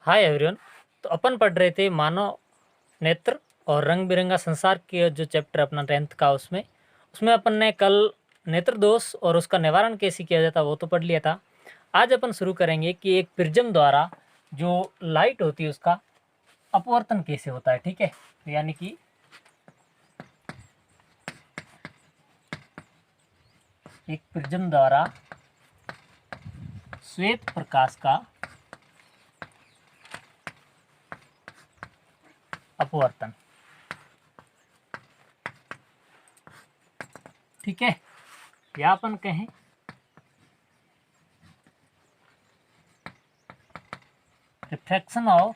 Hi everyone. तो अपन पढ़ रहे थे मानव नेत्र और रंग बिरंगा संसार के जो चैप्टर अपना 10th का उसमें उसमें अपन ने कल नेत्र दोष और उसका निवारण कैसे किया जाता वो तो पढ़ लिया था। आज अपन शुरू करेंगे कि एक प्रिज्म द्वारा जो लाइट होती है उसका अपवर्तन कैसे होता है। ठीक है, यानी कि एक प्रिज्म द्वारा श्वेत प्रकाश का अपवर्तन। ठीक है, या अपन कहें refraction of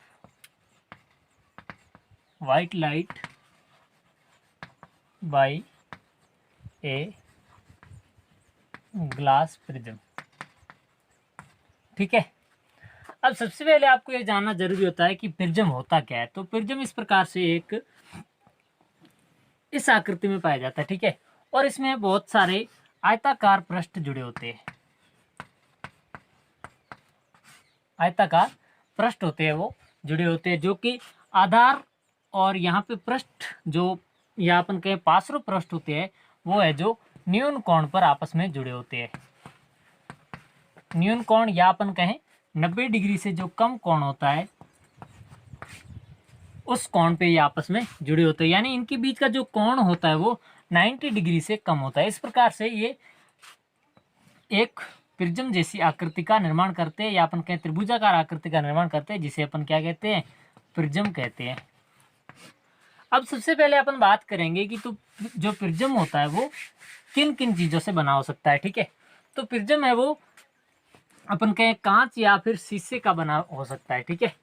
white light by a glass prism। ठीक है, अब सबसे पहले आपको ये जानना जरूरी होता है कि प्रिज्म होता क्या है। तो प्रिज्म इस प्रकार से एक इस आकृति में पाया जाता है। ठीक है, और इसमें बहुत सारे आयताकार पृष्ठ जुड़े होते हैं। आयताकार पृष्ठ होते हैं, वो जुड़े होते हैं, जो कि आधार और यहाँ पे पृष्ठ जो या अपन कहें पार्श्व पृष्ठ होते हैं वो है जो न्यून कोण पर आपस में जुड़े होते हैं। न्यून कोण या अपन कहें 90 डिग्री से जो कम कोण होता है उस कोण पे ये आपस में जुड़े होते हैं, यानी इनके बीच का जो कोण होता है वो 90 डिग्री से कम होता है। इस प्रकार से ये एक प्रिज्म जैसी आकृति का निर्माण करते हैं, या अपन कहें त्रिभुजाकार आकृति का निर्माण करते हैं, जिसे अपन क्या कहते हैं, प्रिज्म कहते हैं। अब सबसे पहले अपन बात करेंगे कि तो जो प्रिज्म होता है वो किन किन चीजों से बना हो सकता है। ठीक है, तो प्रिज्म है वो अपन कहें कांच या फिर शीशे का बना हो सकता है। ठीक है,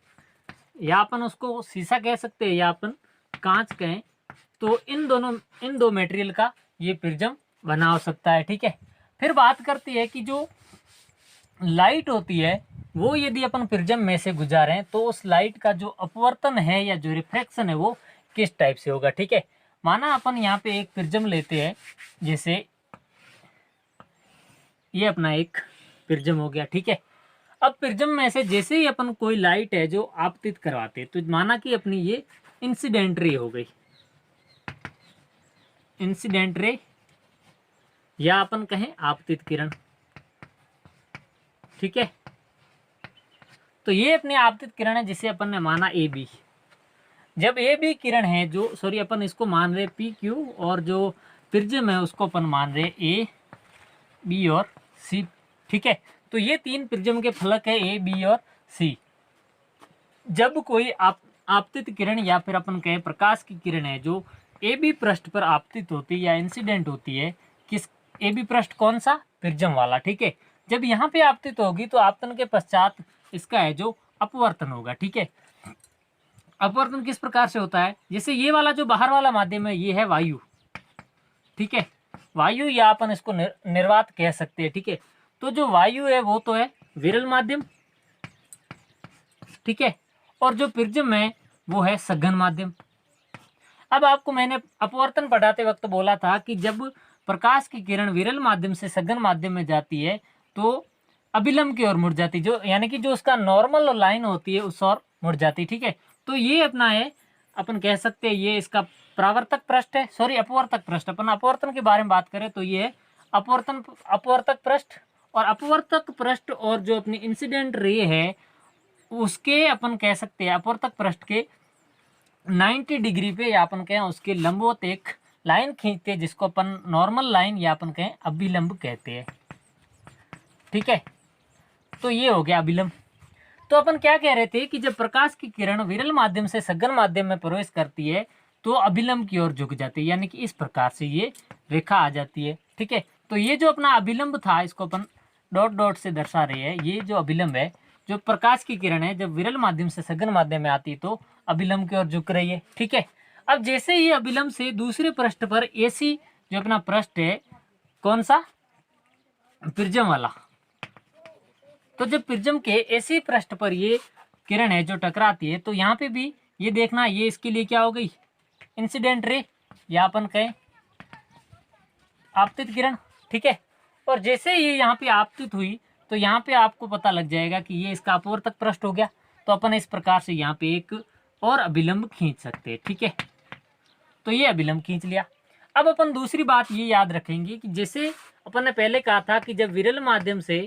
या अपन उसको शीशा कह सकते हैं या अपन कांच कहें, तो इन दो मटेरियल का ये प्रिज्म बना हो सकता है। ठीक है, फिर बात करती है कि जो लाइट होती है वो यदि अपन प्रिज्म में से गुजारें तो उस लाइट का जो अपवर्तन है या जो रिफ्रैक्शन है वो किस टाइप से होगा। ठीक है, माना अपन यहाँ पे एक प्रिज्म लेते हैं, जैसे ये अपना एक प्रिज्म हो गया। ठीक है, अब प्रिज्म में से जैसे ही अपन कोई लाइट है जो आपतित करवाते हैं, तो माना कि अपनी ये इंसिडेंट रे हो गई, इंसिडेंट रे या अपन कहें आपतित किरण। ठीक है, तो ये अपनी आपतित किरण है जिसे अपन ने माना ए बी। जब ए बी किरण है जो सॉरी अपन इसको मान रहे पी क्यू, और जो प्रिज्म है उसको अपन मान रहे ए बी और सी। ठीक है, तो ये तीन प्रिज्म के फलक है ए बी और सी। जब कोई आपतित किरण या फिर अपन कहें प्रकाश की किरण है जो ए बी पृष्ठ पर आपतित होती है या इंसिडेंट होती है, किस ए बी पृष्ठ कौन सा, प्रिज्म वाला। ठीक है, जब यहाँ पे आपतित होगी तो आपतन के पश्चात इसका है जो अपवर्तन होगा। ठीक है, अपवर्तन किस प्रकार से होता है, जैसे ये वाला जो बाहर वाला माध्यम है ये है वायु। ठीक है, वायु या अपन इसको निर्वात कह सकते हैं। ठीक है, तो जो वायु है वो तो है विरल माध्यम। ठीक है, और जो प्रिज्म है वो है सघन माध्यम। अब आपको मैंने अपवर्तन पढ़ाते वक्त बोला था कि जब प्रकाश की किरण विरल माध्यम से सघन माध्यम में जाती है तो अभिलंब की ओर मुड़ जाती, जो यानी कि जो उसका नॉर्मल लाइन होती है उस ओर मुड़ जाती। ठीक है, तो ये अपना है, अपन कह सकते हैं ये इसका परावर्तक पृष्ठ है, सॉरी अपवर्तक पृष्ठ। अपन अपवर्तन के बारे में बात करें तो ये है अपवर्तक पृष्ठ। और अपवर्तक पृष्ठ और जो अपनी इंसिडेंट रे है उसके अपन कह सकते हैं अपवर्तक पृष्ठ के 90 डिग्री पे या अपन कहें उसके लंबवत एक लाइन खींचते हैं, जिसको अपन नॉर्मल लाइन या अपन कहें अभिलंब कहते हैं। ठीक है, तो ये हो गया अभिलंब। तो अपन क्या कह रहे थे कि जब प्रकाश की किरण विरल माध्यम से सघन माध्यम में प्रवेश करती है तो अभिलंब की ओर झुक जाती है, यानी कि इस प्रकार से ये रेखा आ जाती है। ठीक है, तो ये जो अपना अभिलंब था इसको अपन डॉट डॉट से दर्शा रहे हैं। ये जो अभिलंब है, जो प्रकाश की किरण है जब विरल माध्यम से सघन माध्यम में आती है तो अभिलंब की ओर झुक रही है। ठीक है, अब जैसे ही अभिलंब से दूसरे पृष्ठ पर एसी जो अपना पृष्ठ है कौन सा, प्रिज्म वाला, तो जब प्रिज्म के एसी पृष्ठ पर ये किरण है जो टकराती है तो यहाँ पे भी ये देखना, ये इसके लिए क्या हो गई, इंसिडेंट रे या अपन कहें आपतित किरण। ठीक है, और जैसे ये यहाँ पे आपतित हुई तो यहाँ पे आपको पता लग जाएगा कि ये इसका अपवर्तक पृष्ठ हो गया। तो अपन इस प्रकार से यहाँ पे एक और अभिलंब खींच सकते हैं। ठीक है, तो ये अभिलंब खींच लिया। अब अपन दूसरी बात ये याद रखेंगे कि जैसे अपन ने पहले कहा था कि जब विरल माध्यम से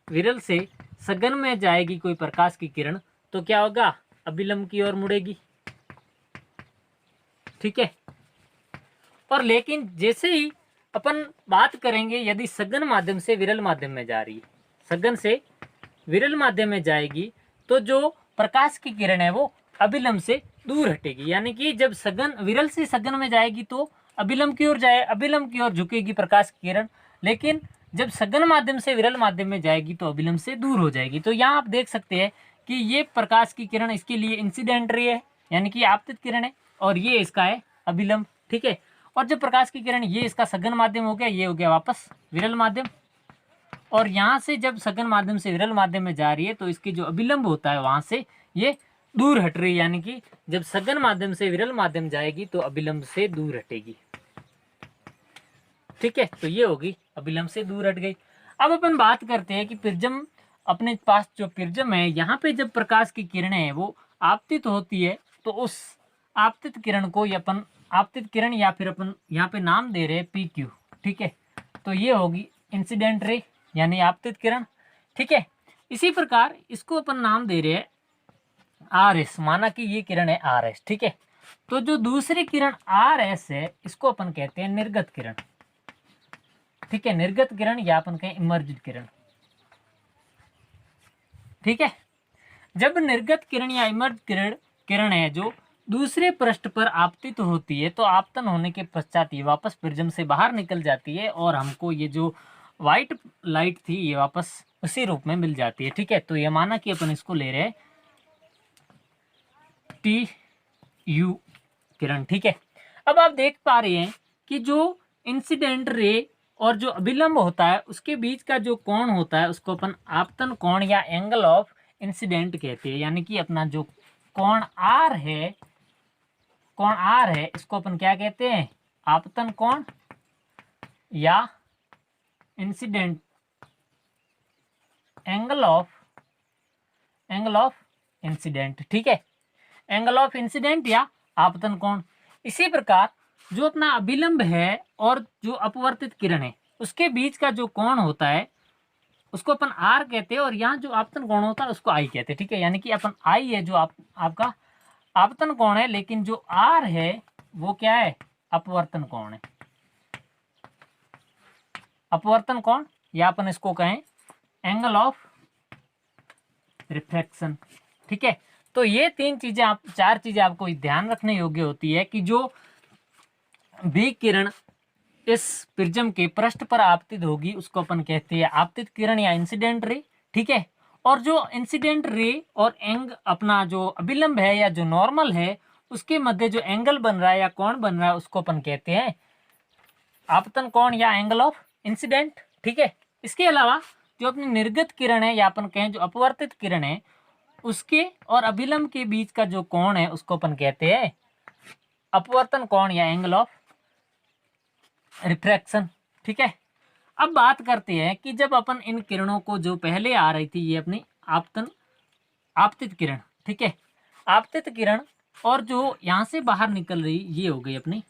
विरल से सघन में जाएगी कोई प्रकाश की किरण तो क्या होगा, अभिलंब की ओर मुड़ेगी। ठीक है, और लेकिन जैसे ही अपन बात करेंगे यदि सघन माध्यम से विरल माध्यम में जा रही है, सघन से विरल माध्यम में जाएगी तो जो प्रकाश की किरण है वो अभिलंब से दूर हटेगी। यानी कि जब सघन विरल से सघन में जाएगी तो अभिलंब की ओर अभिलंब की ओर झुकेगी प्रकाश की किरण, लेकिन जब सघन माध्यम से विरल माध्यम में जाएगी तो अभिलंब से दूर हो जाएगी। तो यहाँ आप देख सकते हैं कि ये प्रकाश की किरण इसके लिए इंसिडेंट रे है, यानी कि आपतित किरण है, और ये इसका है अभिलंब। ठीक है, और जब प्रकाश की किरण ये इसका सघन माध्यम हो गया, ये हो गया वापस विरल माध्यम, और यहाँ से जब सघन माध्यम से विरल माध्यम में जा रही है तो इसकी जो अभिलंब होता है वहां से ये दूर हट रही है। यानी कि जब सघन माध्यम से विरल माध्यम जाएगी तो अभिलंब से दूर हटेगी। ठीक है, तो ये होगी अभिलंब से दूर हट गई। अब अपन बात करते हैं कि प्रिज्म, अपने पास जो प्रिज्म है यहाँ पे जब प्रकाश की किरणें है वो आपतित होती है तो उस आपतित किरण को अपन आपतित किरण या फिर अपन यहाँ पे नाम दे रहे हैं PQ। ठीक है, तो ये होगी इंसिडेंट रे यानी आपतित किरण। ठीक है, इसी प्रकार इसको अपन नाम दे रहे हैं RS, माना कि ये किरण है RS। ठीक है, तो जो दूसरी किरण RS है इसको अपन कहते हैं निर्गत किरण। ठीक है, निर्गत किरण या अपन कहें इमर्ज्ड किरण। ठीक है, जब निर्गत किरण या इमर्ज किरण है जो दूसरे पृष्ठ पर आपतित होती है तो आपतन होने के पश्चात ये वापस प्रिज्म से बाहर निकल जाती है और हमको ये जो व्हाइट लाइट थी ये वापस उसी रूप में मिल जाती है। ठीक है, तो ये माना कि अपन इसको ले रहे हैं TU किरण। ठीक है, अब आप देख पा रहे हैं कि जो इंसिडेंट रे और जो अभिलंब होता है उसके बीच का जो कोण होता है उसको अपन आपतन कोण या एंगल ऑफ इंसिडेंट कहते हैं। यानी कि अपना जो कोण R है, कोण R है इसको अपन क्या कहते हैं, आपतन कोण या इंसिडेंट एंगल ऑफ इंसिडेंट। ठीक है, एंगल ऑफ इंसिडेंट या आपतन कोण। इसी प्रकार जो अपना अभिलंब है और जो अपवर्तित किरण है उसके बीच का जो कोण होता है उसको अपन R कहते हैं और यहाँ जो आपतन कोण होता है उसको I कहते हैं। ठीक है, यानी कि अपन I है जो आपका आपतन कोण है, लेकिन जो R है वो क्या है, अपवर्तन कोण है, अपवर्तन कोण, या अपन इसको कहें एंगल ऑफ रिफ्रैक्शन। ठीक है, तो ये चार चीजें आपको ध्यान रखने योग्य होती है कि जो भी किरण इस प्रिज्म के पृष्ठ पर आपतित होगी उसको अपन कहते हैं आपतित किरण या इंसिडेंट रे। ठीक है, और जो इंसिडेंट रे और अपना जो अभिलंब है या जो नॉर्मल है उसके मध्य जो एंगल बन रहा है या कोण बन रहा है उसको अपन कहते हैं आपतन कोण या एंगल ऑफ इंसिडेंट। ठीक है, इसके अलावा जो अपनी निर्गत किरण है या अपन कहें जो अपवर्तित किरण है उसके और अभिलंब के बीच का जो कोण है उसको अपन कहते हैं अपवर्तन कोण या एंगल ऑफ रिफ्रैक्शन। ठीक है, अब बात करते हैं कि जब अपन इन किरणों को जो पहले आ रही थी ये अपनी आपतित किरण। ठीक है, आपतित किरण और जो यहाँ से बाहर निकल रही ये हो गई अपनी,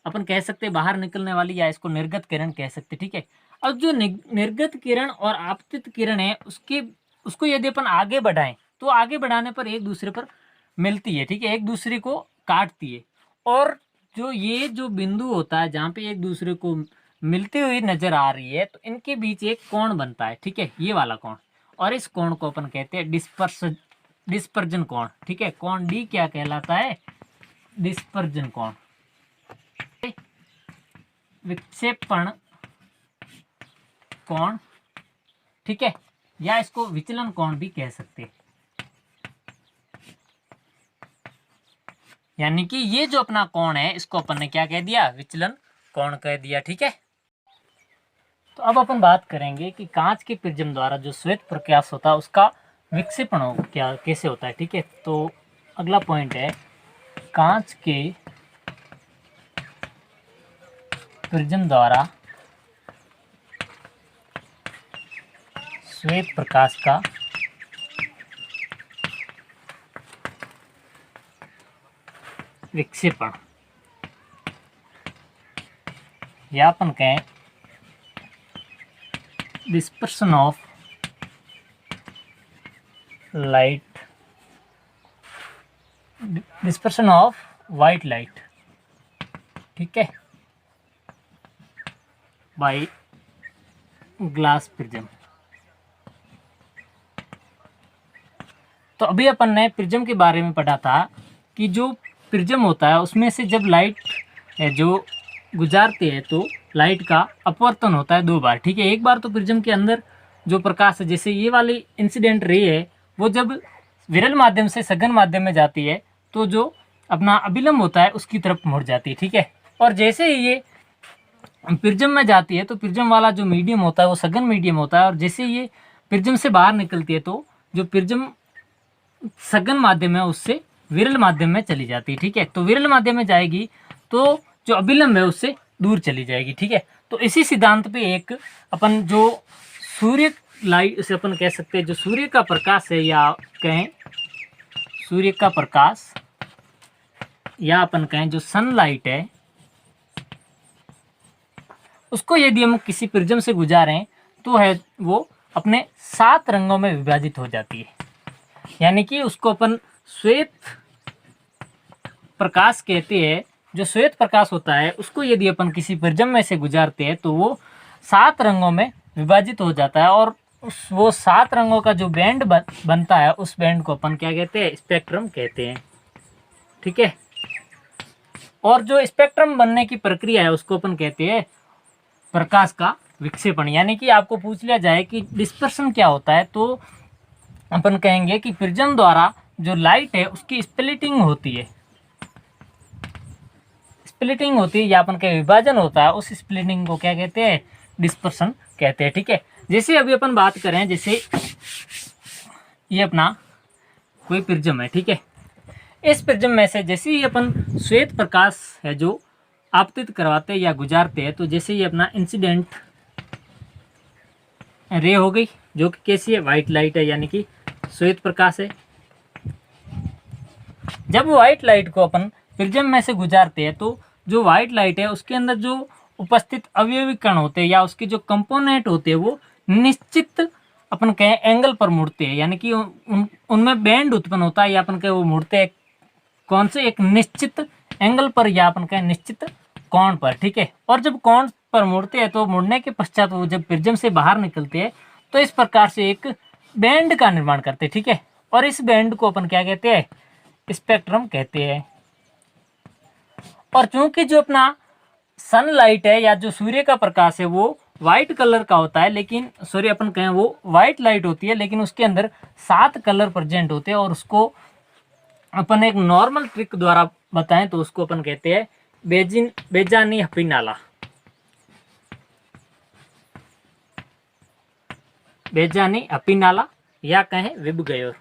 अपन कह सकते हैं बाहर निकलने वाली या इसको निर्गत किरण कह सकते। ठीक है, अब जो निर्गत किरण और आपतित किरण है उसको यदि अपन आगे बढ़ाएं तो आगे बढ़ाने पर एक दूसरे पर मिलती है। ठीक है, एक दूसरे को काटती है और जो ये जो बिंदु होता है जहाँ पे एक दूसरे को मिलती हुई नजर आ रही है तो इनके बीच एक कोण बनता है। ठीक है, ये वाला कोण, और इस कोण को अपन कहते हैं डिस्पर्जन कोण। ठीक है, कोण D क्या कहलाता है, डिस्पर्जन कोण, विक्षेपण कोण। ठीक है, या इसको विचलन कोण भी कह सकते हैं। यानी कि ये जो अपना कोण है इसको अपन ने क्या कह दिया, विचलन कोण कह दिया। ठीक है, तो अब अपन बात करेंगे कि कांच के प्रिज्म द्वारा जो श्वेत प्रकाश होता है उसका विक्षेपण कैसे होता है। ठीक है, तो अगला पॉइंट है कांच के प्रिज्म द्वारा श्वेत प्रकाश का विक्षेपण, या अपन कहें dispersion of light, dispersion of white light, ठीक है, बाय ग्लास प्रिज्म। तो अभी अपन ने प्रिज्म के बारे में पढ़ा था कि जो प्रिज्म होता है उसमें से जब लाइट है जो गुजारती है तो लाइट का अपवर्तन होता है 2 बार, ठीक है। एक बार तो प्रिज्म के अंदर जो प्रकाश है, जैसे ये वाली इंसिडेंट रे है, वो जब विरल माध्यम से सघन माध्यम में जाती है तो जो अपना अभिलंब होता है उसकी तरफ मुड़ जाती है, ठीक है। और जैसे ही ये प्रिज्म में जाती है तो प्रिज्म वाला जो मीडियम होता है वो सघन मीडियम होता है, और जैसे ये प्रिज्म से बाहर निकलती है तो जो प्रिज्म सघन माध्यम है उससे विरल माध्यम में चली जाती है, ठीक है। तो विरल माध्यम में जाएगी तो जो अभिलंब है उससे दूर चली जाएगी, ठीक है। तो इसी सिद्धांत पे एक अपन जो सूर्य लाइट से अपन कह सकते हैं, जो सूर्य का प्रकाश है या कहें सूर्य का प्रकाश, या अपन कहें जो सनलाइट है, उसको यदि हम किसी प्रिज्म से गुजारें तो है वो अपने 7 रंगों में विभाजित हो जाती है। यानी कि उसको अपन श्वेत प्रकाश कहते हैं। जो श्वेत प्रकाश होता है उसको यदि अपन किसी प्रिज्म में से गुजारते हैं तो वो 7 रंगों में विभाजित हो जाता है, और वो 7 रंगों का जो बैंड बनता है उस बैंड को अपन क्या कहते हैं, स्पेक्ट्रम कहते हैं, ठीक है। और जो स्पेक्ट्रम बनने की प्रक्रिया है उसको अपन कहते हैं प्रकाश का विक्षेपण। यानी कि आपको पूछ लिया जाए कि डिस्पर्शन क्या होता है तो अपन कहेंगे कि प्रिज्म द्वारा जो लाइट है उसकी स्प्लिटिंग होती है, स्प्लिटिंग होती है या अपन का विभाजन होता है, उस स्प्लिटिंग को क्या कहते हैं, डिस्पर्शन कहते हैं, ठीक है। जैसे अभी अपन बात करें, जैसे ये अपना कोई प्रिज्म है, ठीक है। इस प्रिज्म में से जैसे ही अपन श्वेत प्रकाश है जो आपतित करवाते हैं या गुजारते हैं, तो जैसे ये अपना इंसिडेंट रे हो गई जो कि कैसी है, वाइट लाइट है, यानी कि श्वेत प्रकाश है। जब व्हाइट लाइट को अपन प्रिज्म में से गुजारते हैं तो जो व्हाइट लाइट है उसके अंदर जो उपस्थित अवयवी कण होते हैं या उसके जो कंपोनेंट होते हैं वो निश्चित अपन कहें एंगल पर मुड़ते हैं, यानी कि उनमें बैंड उत्पन्न होता है, या अपन कहें वो मुड़ते हैं कौन से, एक निश्चित एंगल पर या अपन कहें निश्चित कोण पर, ठीक है। और जब कोण पर मुड़ते हैं तो मुड़ने के पश्चात वो जब प्रिज्म से बाहर निकलते हैं तो इस प्रकार से एक बैंड का निर्माण करते हैं, ठीक है। और इस बैंड को अपन क्या कहते हैं, स्पेक्ट्रम कहते हैं। और चूंकि जो अपना सनलाइट है या जो सूर्य का प्रकाश है वो वाइट कलर का होता है, लेकिन सॉरी अपन कहें वो वाइट लाइट होती है, लेकिन उसके अंदर 7 कलर प्रेजेंट होते हैं, और उसको अपन एक नॉर्मल ट्रिक द्वारा बताएं तो उसको अपन कहते हैं बेजानी हपीनाला, बेजानी हपीनाला या कहें विबगयोर,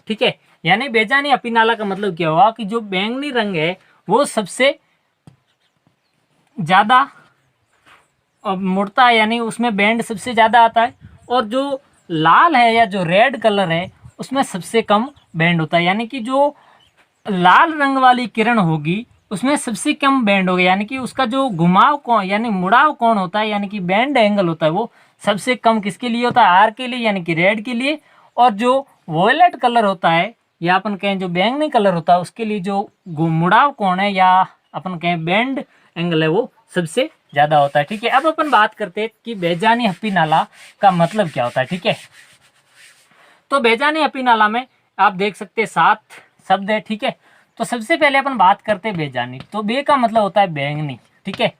ठीक है। यानी बेजानी हपीनाला का मतलब क्या हुआ कि जो बैंगनी रंग है वो सबसे ज्यादा मुड़ता है, यानी उसमें बैंड सबसे ज्यादा आता है, और जो लाल है या जो रेड कलर है उसमें सबसे कम बैंड होता है। यानी कि जो लाल रंग वाली किरण होगी उसमें सबसे कम बैंड होगा, यानी कि उसका जो घुमाव कोण यानी मुड़ाव कोण होता है, यानी कि बैंड एंगल होता है, वो सबसे कम किसके लिए होता है, आर के लिए, यानी कि रेड के लिए। और जो वॉयलेट कलर होता है या अपन कहें जो बैंगनी कलर होता है उसके लिए जो मुड़ाव कोण है या अपन कहें बैंड एंगल है वो सबसे ज्यादा होता है, ठीक है। अब अपन बात करते हैं कि बेजानी हपीनाला का मतलब क्या होता है, ठीक है। तो बेजानी हपीनाला में आप देख सकते हैं 7 शब्द है, ठीक है। तो सबसे पहले अपन बात करते हैं बेजानी, तो बे का मतलब होता है बैंगनी, ठीक है।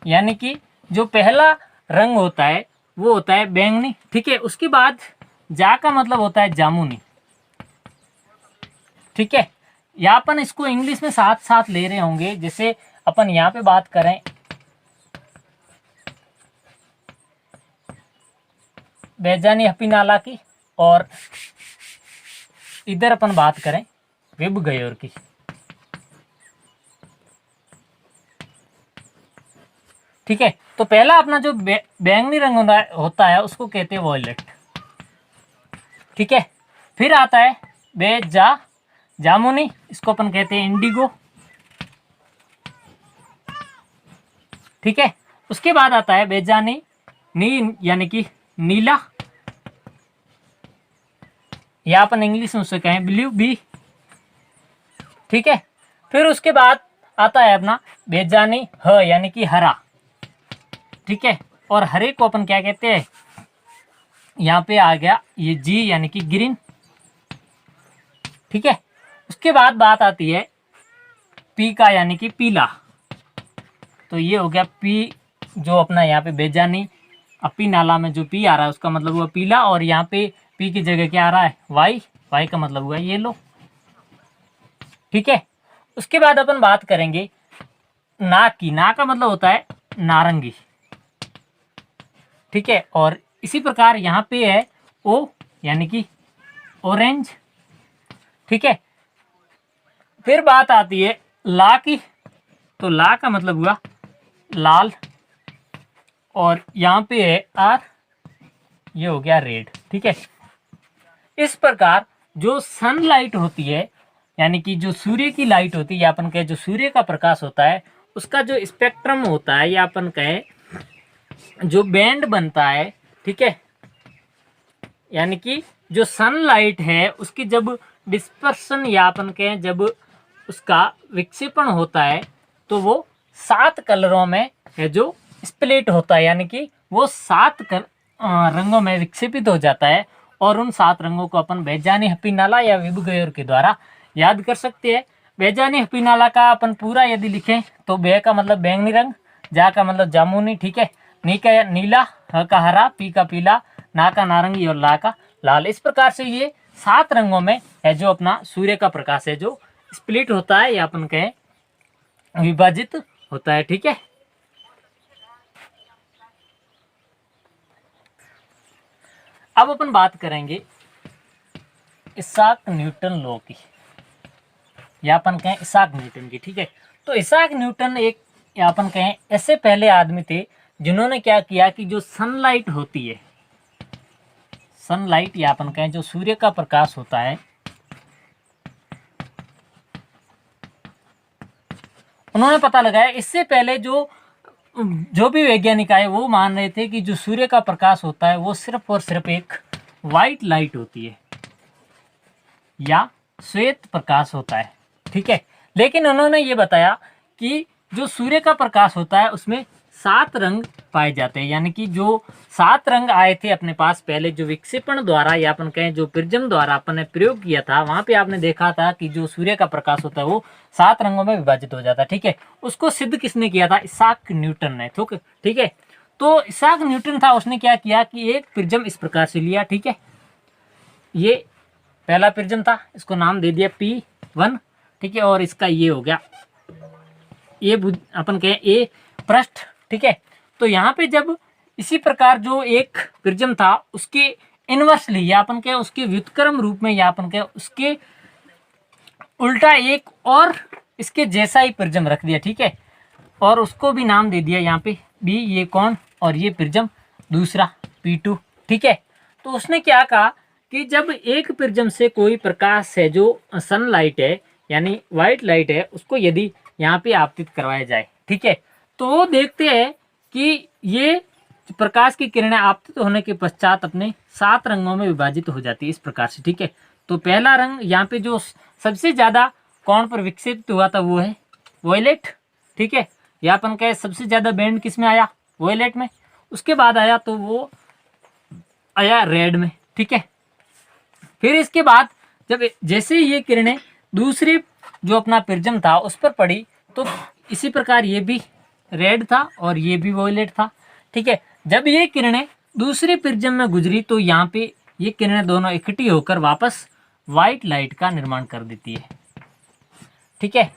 यानी कि जो पहला रंग होता है वो होता है बैंगनी, ठीक है। उसके बाद जा का मतलब होता है जामुनी, ठीक है। या अपन इसको इंग्लिश में साथ साथ ले रहे होंगे, जैसे अपन यहाँ पे बात करें बेजानी हपीनाला की, और इधर अपन बात करें विबगयोर की, ठीक है। तो पहला अपना जो बैंगनी रंग होता है उसको कहते हैं वॉयलेट, ठीक है। फिर आता है बेजा जामुनी, इसको अपन कहते हैं इंडिगो, ठीक है। उसके बाद आता है बेजानी नी यानी कि नीला, या अपन इंग्लिश में उसे कहें ब्लू बी, ठीक है। फिर उसके बाद आता है अपना बेजानी ह यानी कि हरा, ठीक है। और हरे को अपन क्या कहते हैं, यहाँ पे आ गया ये जी यानी कि ग्रीन, ठीक है। उसके बाद बात आती है पी का यानी कि पीला, तो ये हो गया पी, जो अपना यहाँ पे बेजानी अपी नाला में जो पी आ रहा है उसका मतलब हुआ पीला, और यहाँ पे पी की जगह क्या आ रहा है वाई, वाई का मतलब हुआ येलो, ठीक है। उसके बाद अपन बात करेंगे ना की, ना का मतलब होता है नारंगी, ठीक है। और इसी प्रकार यहाँ पे है ओ यानी कि ऑरेंज, ठीक है। फिर बात आती है ला की, तो ला का मतलब हुआ लाल, और यहाँ पे है आर, ये हो गया रेड, ठीक है। इस प्रकार जो सनलाइट होती है यानी कि जो सूर्य की लाइट होती है, या अपन कहे जो सूर्य का प्रकाश होता है, उसका जो स्पेक्ट्रम होता है, या अपन कहे जो बैंड बनता है, ठीक है, यानी कि जो सनलाइट है उसकी जब डिस्पर्सन, या अपन कहें जब उसका विक्षेपण होता है, तो वो 7 कलरों में है जो स्प्लिट होता है, यानी कि वो 7 रंगों में विक्षेपित हो जाता है। और उन 7 रंगों को अपन बेजानी हपीनाला या विबगयोर के द्वारा याद कर सकते हैं। बेजानी हपीनाला का अपन पूरा यदि लिखें तो बे का मतलब बैंगनी रंग, जा का मतलब जामुनी, ठीक है, नी का नीला, ह का हरा, पी का पीला, ना का नारंगी और ला का लाल। इस प्रकार से ये 7 रंगों में है जो अपना सूर्य का प्रकाश है जो स्प्लिट होता है, या अपन कहें विभाजित होता है, ठीक है। अब अपन बात करेंगे इसाक न्यूटन लॉ की, या अपन कहें इसाक न्यूटन की, ठीक है। तो इसाक न्यूटन एक, या अपन कहें ऐसे पहले आदमी थे जिन्होंने क्या किया कि जो सनलाइट होती है, सनलाइट या अपन कहें जो सूर्य का प्रकाश होता है, उन्होंने पता लगाया। इससे पहले जो भी वैज्ञानिक आए वो मान रहे थे कि जो सूर्य का प्रकाश होता है वो सिर्फ और सिर्फ एक वाइट लाइट होती है या श्वेत प्रकाश होता है, ठीक है। लेकिन उन्होंने ये बताया कि जो सूर्य का प्रकाश होता है उसमें 7 रंग पाए जाते हैं, यानी कि जो 7 रंग आए थे अपने पास पहले, जो विक्षेपण द्वारा या अपन कहें जो प्रिज्म द्वारा अपन ने प्रयोग किया था, वहां पे आपने देखा था कि जो सूर्य का प्रकाश होता है वो 7 रंगों में विभाजित हो जाता है, ठीक है। उसको सिद्ध किसने किया था, इसाक न्यूटन ने, ठीक है। तो इसाक न्यूटन था, उसने क्या किया कि एक प्रिज्म इस प्रकार से लिया, ठीक है। ये पहला प्रिज्म था, इसको नाम दे दिया P1, ठीक है। और इसका ये हो गया ये अपन कहें ए पृष्ठ, ठीक है। तो यहाँ पे जब इसी प्रकार जो एक प्रिज्म था उसके इनवर्सली या अपन कहें उसके व्युत्क्रम रूप में, या अपन कहें उसके उल्टा एक और इसके जैसा ही प्रिज्म रख दिया, ठीक है। और उसको भी नाम दे दिया यहाँ पे बी, ये कौन, और ये प्रिज्म दूसरा P2, ठीक है। तो उसने क्या कहा कि जब एक प्रिज्म से कोई प्रकाश है जो सनलाइट है यानी वाइट लाइट है, उसको यदि यहाँ पे आपतित करवाया जाए, ठीक है, तो वो देखते हैं कि ये प्रकाश की किरणें आपतित होने के पश्चात अपने 7 रंगों में विभाजित हो जाती है इस प्रकार से, ठीक है। तो पहला रंग यहाँ पे जो सबसे ज्यादा कौन पर विकसित हुआ था वो है वॉयलेट, ठीक है। या अपन कहे सबसे ज्यादा बैंड किस में आया, वॉयलेट में। उसके बाद आया तो वो आया रेड में, ठीक है। फिर इसके बाद जब जैसे ये किरणें दूसरे जो अपना प्रिज्म था उस पर पड़ी, तो इसी प्रकार ये भी रेड था और ये भी वॉयलेट था, ठीक है। जब ये किरणें दूसरे प्रिज्म में गुजरी तो यहाँ पे ये किरणें दोनों इकट्ठी होकर वापस व्हाइट लाइट का निर्माण कर देती है, ठीक है।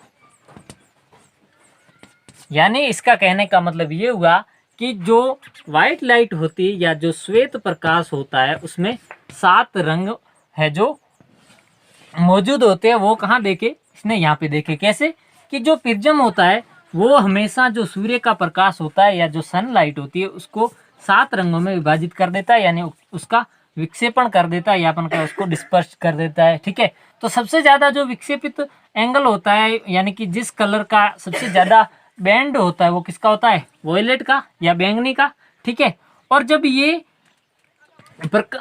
यानी इसका कहने का मतलब ये हुआ कि जो व्हाइट लाइट होती है या जो श्वेत प्रकाश होता है उसमें 7 रंग है जो मौजूद होते हैं। वो कहाँ देखे, इसने यहाँ पे देखे। कैसे कि जो प्रिज्म होता है वो हमेशा जो सूर्य का प्रकाश होता है या जो सनलाइट होती है उसको 7 रंगों में विभाजित कर देता है, यानी उसका विक्षेपण कर देता है या अपन का उसको डिस्पर्स कर देता है। ठीक है, तो सबसे ज्यादा जो विक्षेपित एंगल होता है यानी कि जिस कलर का सबसे ज्यादा बैंड होता है वो किसका होता है, वॉयलेट का या बैंगनी का। ठीक है, और जब ये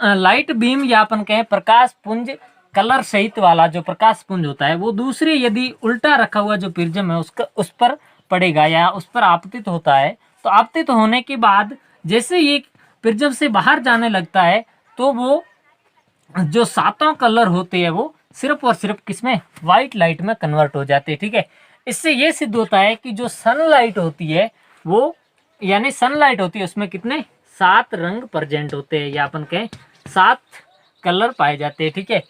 लाइट बीम या अपन कहें प्रकाश पुंज कलर सहित वाला जो प्रकाश पुंज होता है वो दूसरे यदि उल्टा रखा हुआ जो प्रिज्म है उसका उस पर पड़ेगा या उस पर आपतित होता है, तो आपतित होने के बाद जैसे ये प्रिज्म से बाहर जाने लगता है तो वो जो सातों कलर होते हैं वो सिर्फ और सिर्फ किसमें, व्हाइट लाइट में कन्वर्ट हो जाते हैं। ठीक है, इससे ये सिद्ध होता है कि जो सनलाइट होती है वो यानी सनलाइट होती है उसमें कितने 7 रंग प्रेजेंट होते हैं या अपन कहें 7 कलर पाए जाते हैं। ठीक है,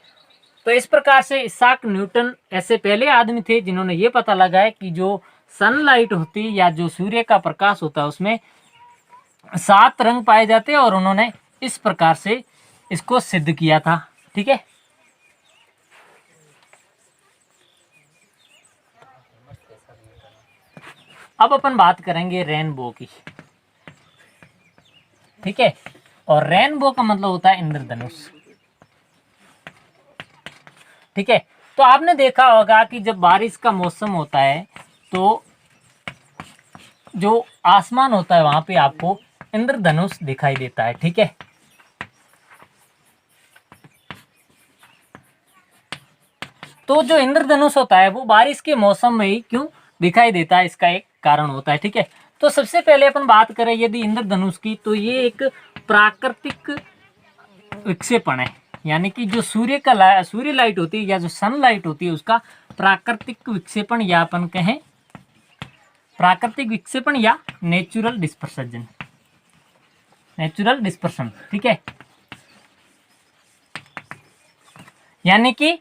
तो इस प्रकार से इसाक न्यूटन ऐसे पहले आदमी थे जिन्होंने ये पता लगाया कि जो सनलाइट होती है या जो सूर्य का प्रकाश होता है उसमें 7 रंग पाए जाते हैं और उन्होंने इस प्रकार से इसको सिद्ध किया था। ठीक है, अब अपन बात करेंगे रेनबो की। ठीक है, और रेनबो का मतलब होता है इंद्रधनुष। ठीक है, तो आपने देखा होगा कि जब बारिश का मौसम होता है तो जो आसमान होता है वहां पे आपको इंद्रधनुष दिखाई देता है। ठीक है, तो जो इंद्रधनुष होता है वो बारिश के मौसम में ही क्यों दिखाई देता है, इसका एक कारण होता है। ठीक है, तो सबसे पहले अपन बात करें यदि इंद्रधनुष की, तो ये एक प्राकृतिक विक्षेपण है यानी कि जो सूर्य लाइट होती है या जो सनलाइट होती है उसका प्राकृतिक विक्षेपण या अपन कहें प्राकृतिक विक्षेपण या नेचुरल डिस्पर्सन। ठीक है, यानी कि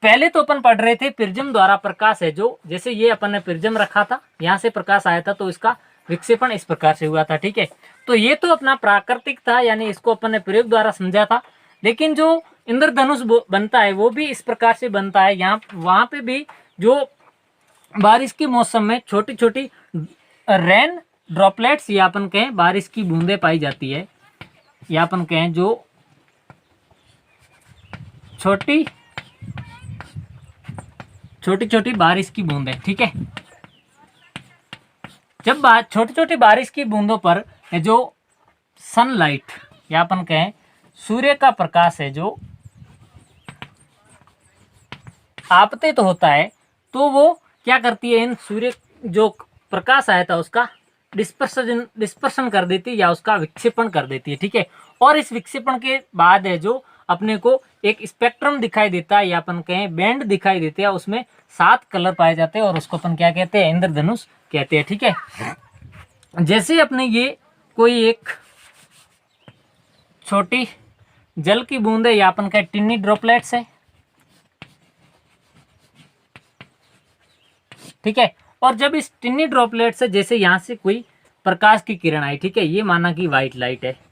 पहले तो अपन पढ़ रहे थे प्रिज्म द्वारा प्रकाश है, जो जैसे ये अपन ने प्रिज्म रखा था यहां से प्रकाश आया था तो इसका विक्षेपण इस प्रकार से हुआ था। ठीक है, तो ये तो अपना प्राकृतिक था यानी इसको अपन ने प्रयोग द्वारा समझा था, लेकिन जो इंद्रधनुष बनता है वो भी इस प्रकार से बनता है। यहाँ वहां पे भी जो बारिश के मौसम में छोटी छोटी रेन ड्रॉपलेट्स या अपन कहें बारिश की बूंदें पाई जाती है या अपन कहें जो छोटी छोटी बारिश की बूंदें। ठीक है, जब छोटी छोटी बारिश की बूंदों पर जो सनलाइट या अपन कहें सूर्य का प्रकाश है जो आपतित होता है तो वो क्या करती है, इन सूर्य जो प्रकाश आया था उसका डिस्पर्शन कर देती है या उसका विक्षेपण कर देती है। ठीक है, और इस विक्षेपण के बाद है जो अपने को एक स्पेक्ट्रम दिखाई देता है या अपन कहें बैंड दिखाई देते हैं, उसमें 7 कलर पाए जाते हैं और उसको अपन क्या कहते हैं, इंद्रधनुष कहते हैं। ठीक है, जैसे अपने ये कोई एक छोटी जल की बूंद है या अपन कहें टिन्नी ड्रॉपलेट्स है। ठीक है, और जब इस टिन्नी ड्रॉपलेट से जैसे यहां से कोई प्रकाश की किरण आई, ठीक है, ये माना कि व्हाइट लाइट है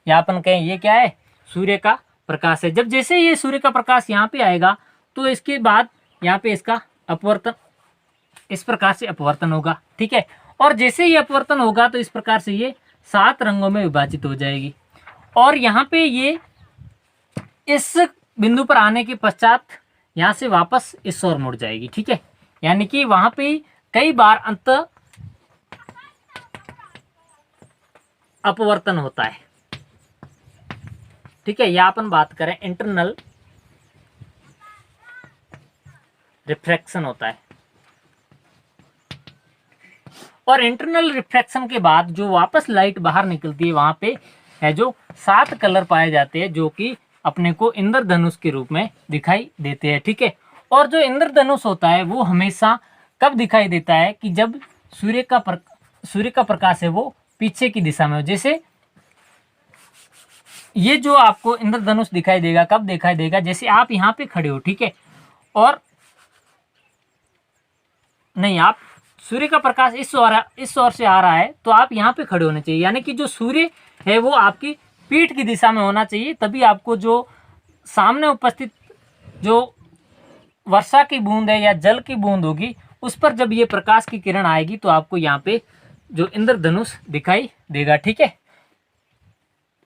या अपन कहें ये क्या है, सूर्य का प्रकाश है। जब जैसे ये सूर्य का प्रकाश यहाँ पे आएगा तो इसके बाद यहाँ पे इसका अपवर्तन इस प्रकार से अपवर्तन होगा। ठीक है, और जैसे ये अपवर्तन होगा तो इस प्रकार से ये 7 रंगों में विभाजित हो जाएगी और यहाँ पे ये इस बिंदु पर आने के पश्चात यहाँ से वापस इस ओर मुड़ जाएगी। ठीक है, यानी कि वहां पे कई बार अंत अपवर्तन होता है। ठीक है, या अपन बात करें इंटरनल रिफ्रैक्शन होता है और इंटरनल रिफ्रैक्शन के बाद जो वापस लाइट बाहर निकलती है वहां पे है जो 7 कलर पाए जाते हैं जो कि अपने को इंद्रधनुष के रूप में दिखाई देते हैं। ठीक है, और जो इंद्रधनुष होता है वो हमेशा कब दिखाई देता है कि जब सूर्य का प्रकाश है वो पीछे की दिशा में हो। जैसे ये जो आपको इंद्रधनुष दिखाई देगा कब दिखाई देगा, जैसे आप यहाँ पे खड़े हो, ठीक है, और नहीं आप सूर्य का प्रकाश इस ओर से आ रहा है तो आप यहाँ पे खड़े होने चाहिए, यानी कि जो सूर्य है वो आपकी पीठ की दिशा में होना चाहिए, तभी आपको जो सामने उपस्थित जो वर्षा की बूंद है या जल की बूंद होगी उस पर जब ये प्रकाश की किरण आएगी तो आपको यहाँ पे जो इंद्रधनुष दिखाई देगा। ठीक है,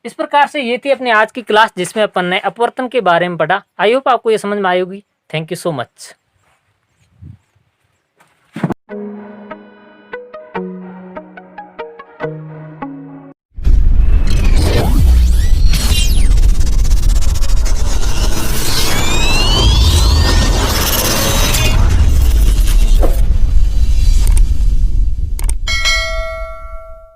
इस प्रकार से ये थी अपनी आज की क्लास, जिसमें अपन ने अपवर्तन के बारे में पढ़ा। आई होप आपको ये समझ में आई होगी। Thank you so much.